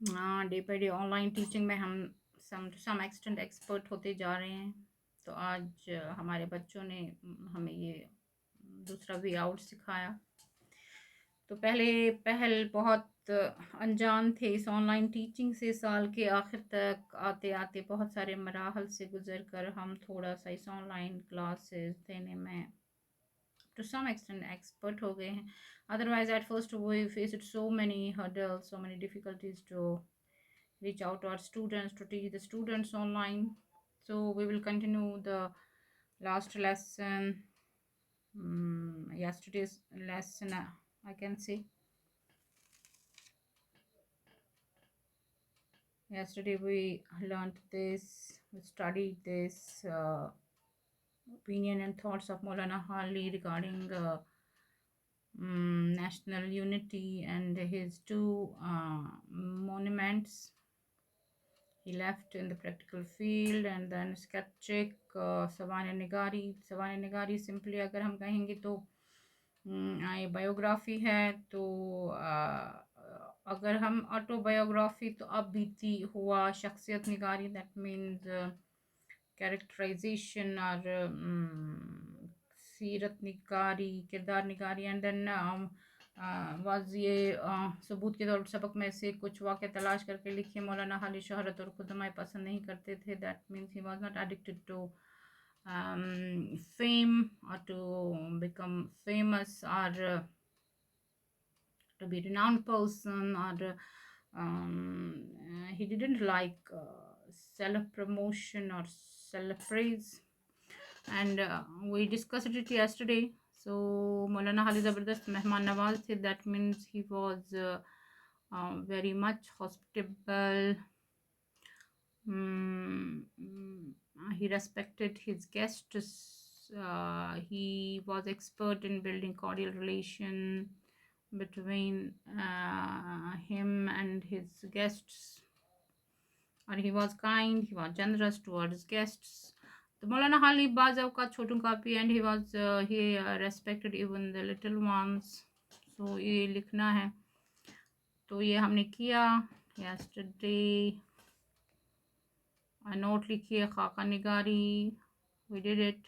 हाँ, day by day online teaching में हम सम एक्सटेंट एक्सपर्ट होते जा रहे हैं। तो आज हमारे बच्चों ने हमें ये दूसरा वे आउट सिखाया। तो पहले पहल बहुत अनजान थे इस ऑनलाइन टीचिंग से। साल के आखिर तक आते आते बहुत सारे मराहल से गुजर कर हम थोड़ा सा इस ऑनलाइन क्लासेस देने में to some extent expert हो गए हैं। Otherwise at first we faced so many hurdles, so many difficulties to reach out to our students, to teach the students online. So we will continue the last lesson, yesterday's lesson, I can say. Yesterday we learned this, we studied this opinion and thoughts of Maulana Hali regarding national unity and his two monuments he left in the practical field, and then skeptic Sawan Nigari simply अगर हम कहेंगे तो ये biography है। तो अगर हम autobiography तो अब बीती हुआ शख्सियत निगारी, दैट मीन्स कैरेक्टराइजेशन और सीरत निगारी, किरदार निगारी। एंड देन वाज ये सबूत के तौर पर सबक में से कुछ वाक़ तलाश करके लिखिए। मौलाना हाली शोहरत और खुदमाई पसंद नहीं करते थे। That means he was not addicted to fame or to become famous or to be a renowned person, or he didn't like self promotion or self praise. And we discussed it yesterday. So Maulana Khalid Zabardast Mehman Nawaz said that means he was very much hospitable. Mm, he respected his guests. He was expert in building cordial relation between him and his guests. Or he was kind, he was generous towards guests. तो मौलाना हाली बाज़ अवक़ात छोटों का भी, and he was he respected even the little ones. So ये लिखना है, तो ये हमने किया yesterday. नोट लिखिए खाका निगारी, we did it.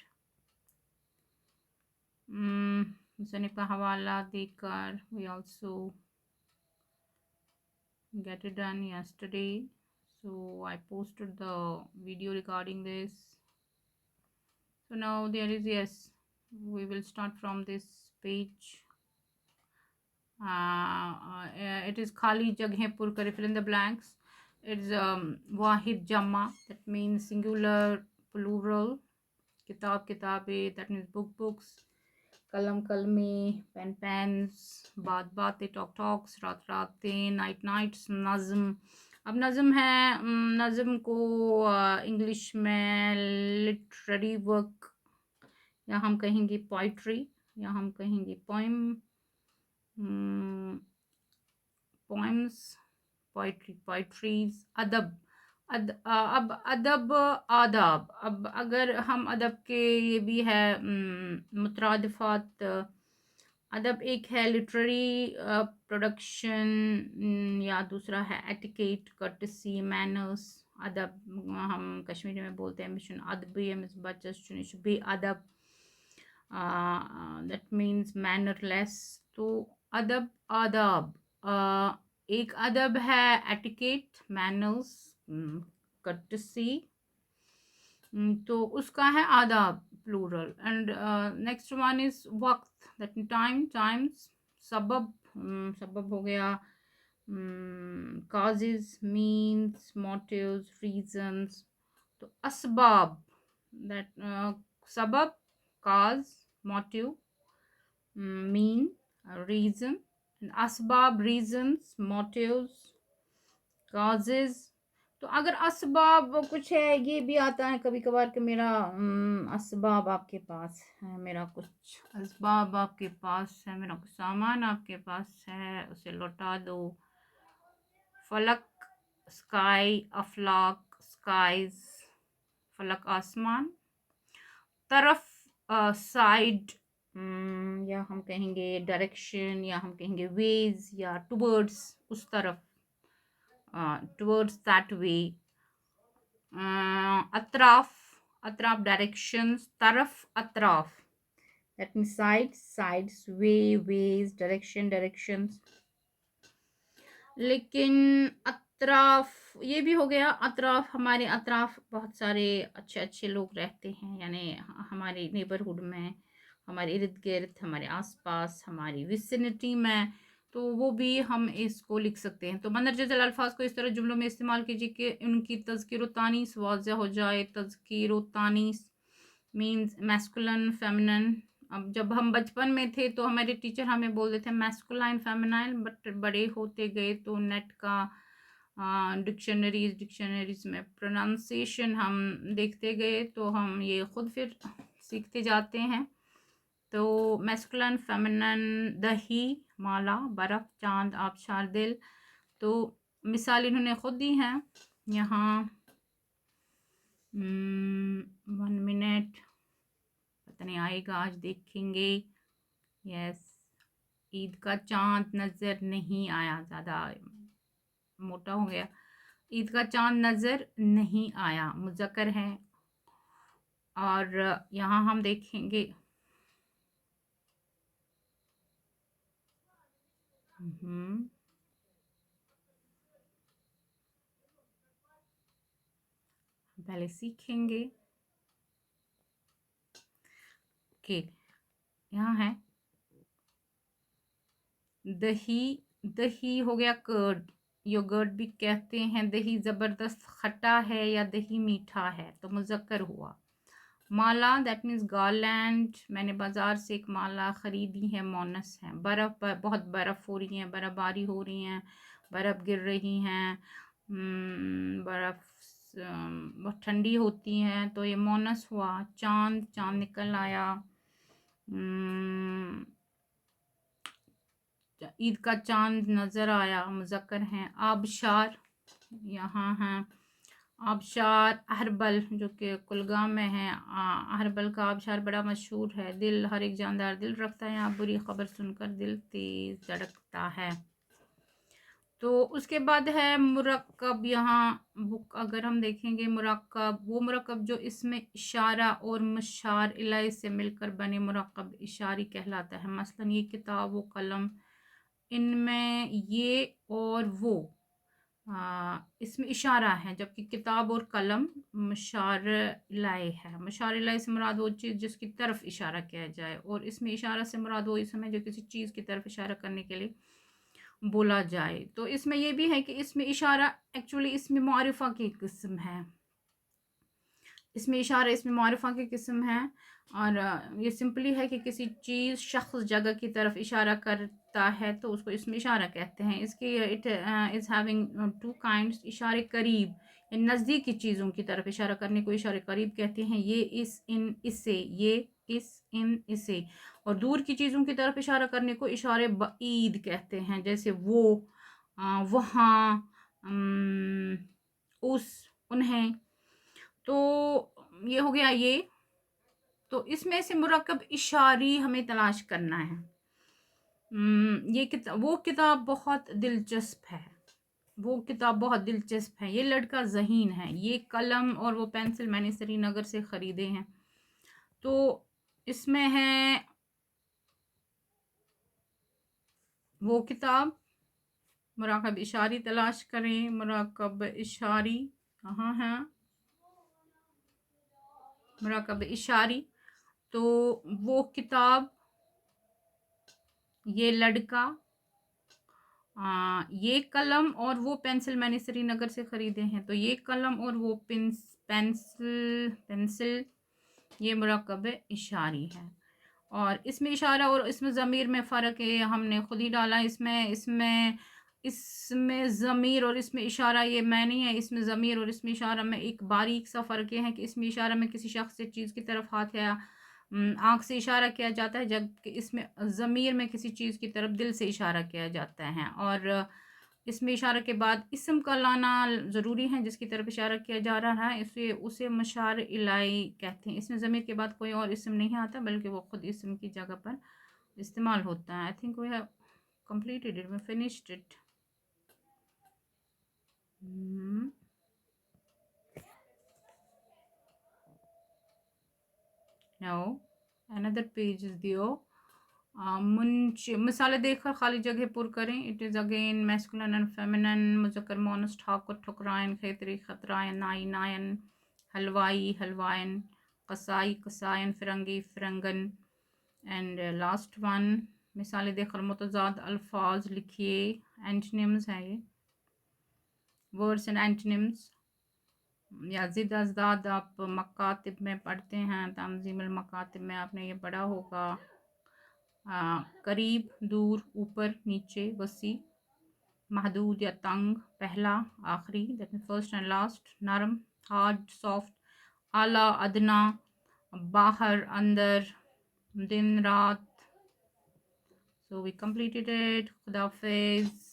मुसन्निफ़ का हवाला देकर we also get it done yesterday. So I posted the video regarding this. So now there is, yes, we will start from this page. It is khali jaghein pur kare, fill in the blanks. It's wahid jamma, that means singular, plural. Kitab kitabe, that means books. Kalam kalme, pens. Baat baatein, talks. Raat raatein, nights. Nazm. अब नज़म है, नज़म को English में literary work, या हम कहेंगे poetry, या हम कहेंगे पोइम्स, पोइट्रीज। अदब, अब अदब आदाब। अब अगर हम अदब के ये भी है मुतरादिफात। अदब एक है लिटरेरी प्रोडक्शन, या दूसरा है एटिकेट, कर्टसी, मैनर्स। अदब हम कश्मीरी में बोलते हैं मिशन अदबी बचस चुनिश बे अदब, दैट मीन्स मैनरलेस। तो अदब आदाब, एक अदब है एटिकेट, मैनर्स, कर्टसी, तो उसका है आदाब plural. And next one is वक्त, दैट टाइम्स। सबब, सबब हो गया causes, means, motives, reasons। तो असबाब, दैट सबब, cause, motive, mean, reason, and asbab, reasons, motives, causes। तो अगर असबाब कुछ है, ये भी आता है कभी कभार कि मेरा असबाब आपके पास है, मेरा कुछ असबाब आपके पास है, मेरा कुछ सामान आपके पास है, उसे लौटा दो। फलक, स्काई, अफलाक, स्काइज, फलक आसमान। तरफ, साइड, या हम कहेंगे डायरेक्शन, या हम कहेंगे वेज, या टुवर्ड्स, उस तरफ। towards that way. Atraf, atraf directions, taraf, atraf. That means sides, sides, way, ways, directions. लेकिन अतराफ ये भी हो गया। अतराफ, हमारे अतराफ बहुत सारे अच्छे अच्छे लोग रहते हैं, यानी हमारे नेबरहुड में, हमारे इर्द गिर्द, हमारे आसपास, हमारी विसिनिटी में, तो वो भी हम इसको लिख सकते हैं। तो मंदरजा अल्फाज को इस तरह जुमलों में इस्तेमाल कीजिए कि उनकी तज़कीर तानीस वाज़ह हो जाए। तज़कीर तानीस मीन्स मैस्कुलिन फेमिनिन। अब जब हम बचपन में थे तो हमारे टीचर हमें बोलते थे मैस्कुलाइन फेमिनाइन, बट बड़े होते गए तो नेट का डिक्शनरीज में प्रोनाउंसिएशन हम देखते गए, तो हम ये खुद फिर सीखते जाते हैं। तो मैस्कुलाइन फेमिनिन, दही, माला, बर्फ़, चांद, आबशार, दिल। तो मिसाल इन्होंने खुद दी हैं यहाँ। 1 मिनट, पता नहीं आएगा, आज देखेंगे। यस, ईद का चांद नज़र नहीं आया, ज़्यादा मोटा हो गया। ईद का चांद नज़र नहीं आया मुज़क्कर है। और यहाँ हम देखेंगे पहले सीखेंगे कि यहाँ है दही। दही हो गया कर्ड, योगर्ट भी कहते हैं। दही ज़बरदस्त खट्टा है या दही मीठा है, तो मुज़क्कर हुआ। माला, दैट मीन्स गार्लैंड, मैंने बाज़ार से एक माला ख़रीदी है, मोनस है। बर्फ़, बहुत बर्फ़ हो रही है, बर्फ़बारी हो रही है, बर्फ़ गिर रही हैं, बर्फ़ बहुत ठंडी होती हैं, तो ये मोनस हुआ। चांद, चांद निकल आया। ईद का चांद नज़र आया, मुज़क्कर हैं। आबशार, यहाँ हैं आबशार। अहरबल, जो कि कुलगाम में है, अहरबल का आबशार बड़ा मशहूर है। दिल, हर एक जानदार दिल रखता है, यहाँ बुरी खबर सुनकर दिल तेज धड़कता है। तो उसके बाद है मुरक्कब। यहाँ बुक अगर हम देखेंगे, मुरक्कब वो मुरक्कब जो इसमें इशारा और मुशार इलाही से मिलकर बने मुरक्कब इशारी कहलाता है। मसलन ये किताब व कलम, इनमें ये और वो इसमें इशारा है, जबकि किताब और कलम मुशार इलाही है। मुशार इलाही से मुराद वो चीज़ जिसकी तरफ इशारा किया जाए, और इसमें इशारा से मुराद वो इसमें जो किसी चीज़ की तरफ इशारा करने के लिए बोला जाए। तो इसमें ये भी है कि इसमें इशारा एक्चुअली इसमें मारिफा की किस्म है। इसमें इशारा इसमें मारिफा की किस्म है, और ये सिंपली है कि किसी चीज़, शख्स, जगह की तरफ इशारा करता है तो उसको इसमें इशारा कहते हैं। इसके इट इज़ हैविंग 2 काइंड्स। इशारे करीब, नज़दीक की चीज़ों की तरफ इशारा करने को इशारे करीब कहते हैं। ये, इस, इन, इससे, ये, इस, इन, इससे। और दूर की चीज़ों की तरफ इशारा करने को इशारे बईद कहते हैं, जैसे वो, वहाँ, उस, उन्हें। तो ये हो गया ये। तो इसमें से मुरक्कब इशारी हमें तलाश करना है। ये वो किताब बहुत दिलचस्प है, वो किताब बहुत दिलचस्प है। ये लड़का ज़हीन है। ये कलम और वो पेंसिल मैंने श्रीनगर से ख़रीदे हैं। तो इसमें है वो किताब। मुराकब इशारी तलाश करें। मुराकब इशारी कहाँ है? मुराकब इशारी, तो वो किताब, ये लड़का, ये कलम और वो पेंसिल मैंने श्रीनगर से ख़रीदे हैं। तो ये कलम और वो पेंसिल ये मुराकब इशारी है। और इसमें इशारा और इसमें ज़मीर में फ़र्क है, हमने खुद ही डाला। इसमें ज़मीर और इसमें इशारा ये मैं नहीं है। इसमें ज़मीर और इसमें इशारा में एक बारीक सा फ़र्क ये है कि इसमें इशारा में किसी शख्स से चीज़ की तरफ हाथ या आँख से इशारा किया जाता है, जबकि इसमें ज़मीर में किसी चीज़ की तरफ दिल से इशारा किया जाता है। और इसमें इशारा के बाद इस्म का लाना ज़रूरी है, जिसकी तरफ इशारा किया जा रहा है इसे उसे मुशार इलाही कहते हैं। इसमें ज़मीर के बाद कोई और इस्म नहीं आता, बल्कि वो खुद इस्म की जगह पर इस्तेमाल होता है। I think we have completed it, we finished it. Now another page is there. मुंश मिसालें देखकर खाली जगह पुर करें. It is again masculine and feminine. मुज़क्कर Moonis Thakur ठुकरायन खैतरी खतरायन नाई नायन हलवाई हलवायन कसाई कसायन फिरंगी फिरंगन. एंड लास्ट वन मिसालें देखकर मुतज़ाद अल्फाज लिखिए. एंटोनिम्स हैं ये, वर्ड्स एंड एंटोनिम्स. या ज़िद अज़दाद आप मकातिब में पढ़ते हैं, तंज़ीमुल मकातिब में आपने ये पढ़ा होगा. करीब दूर ऊपर नीचे वसी. महदूद या तंग पहला आखिरी, that mean first and last. नरम हार्ड सॉफ्ट. आला अदना बाहर अंदर दिन रात. So we completed it. Khuda Hafiz.